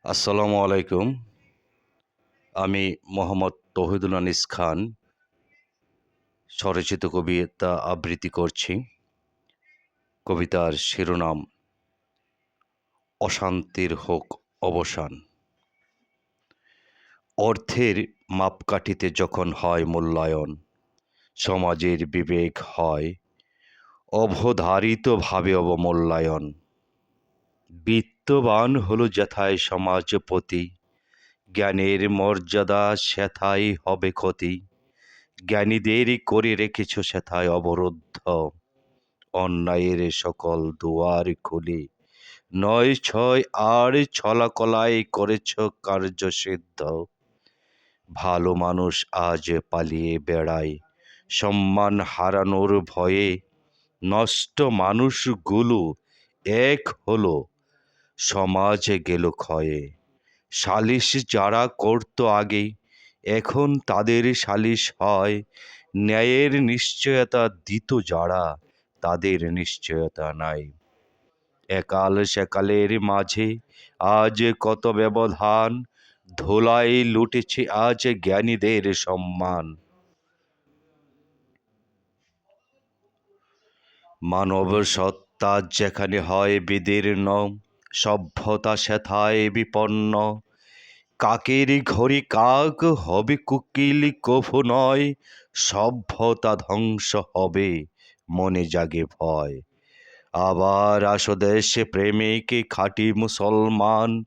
আসসালামু আলাইকুম। আমি মোহাম্মদ তৌহিদুল আনিস খান স্বরচিত কবিতা আবৃত্তি করছি। কবিতার শিরোনাম অশান্তির হোক অবসান। অর্থের মাপকাঠিতে যখন হয় মূল্যায়ন, সমাজের বিবেক হয় অবধারিতভাবে অবমূল্যায়ন। বিত্তবান হলো যেথায় সমাজপতি, জ্ঞানের মর্যাদা সেথায় হবে ক্ষতি। জ্ঞানীদের করে রেখেছ সেথায় অবরুদ্ধ, অন্যায়ের সকল দুয়ার খুলে নয় ছয় আর ছলাকলাই করেছ কার্যসিদ্ধ। ভালো মানুষ আজ পালিয়ে বেড়ায় সম্মান হারানোর ভয়ে, নষ্ট মানুষগুলো এক হলো সমাজে গেল ক্ষয়ে। সালিশ যারা করতো আগে এখন তাদের সালিশ হয়, ন্যায়ের নিশ্চয়তা দিত যারা তাদের নিশ্চয়তা নাই। একাল সেকালের মাঝে আজ কত ব্যবধান, ধোলাই লুটেছে আজ জ্ঞানীদের সম্মান। মানব সত্তা যেখানে হয় বিদীর্ণ, সভ্যতা সেথায় বিপন্ন। কাকের ঘরে কাক হবে কোকিল কভু নয়, সভ্যতা ধ্বংস হবে মনে জাগে ভয়। আবার আসো দেশে প্রেমিক খাঁটি মুসলমান,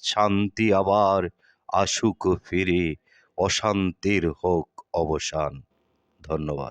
শান্তি আবার আসুক ফিরে অশান্তির হোক অবসান। ধন্যবাদ।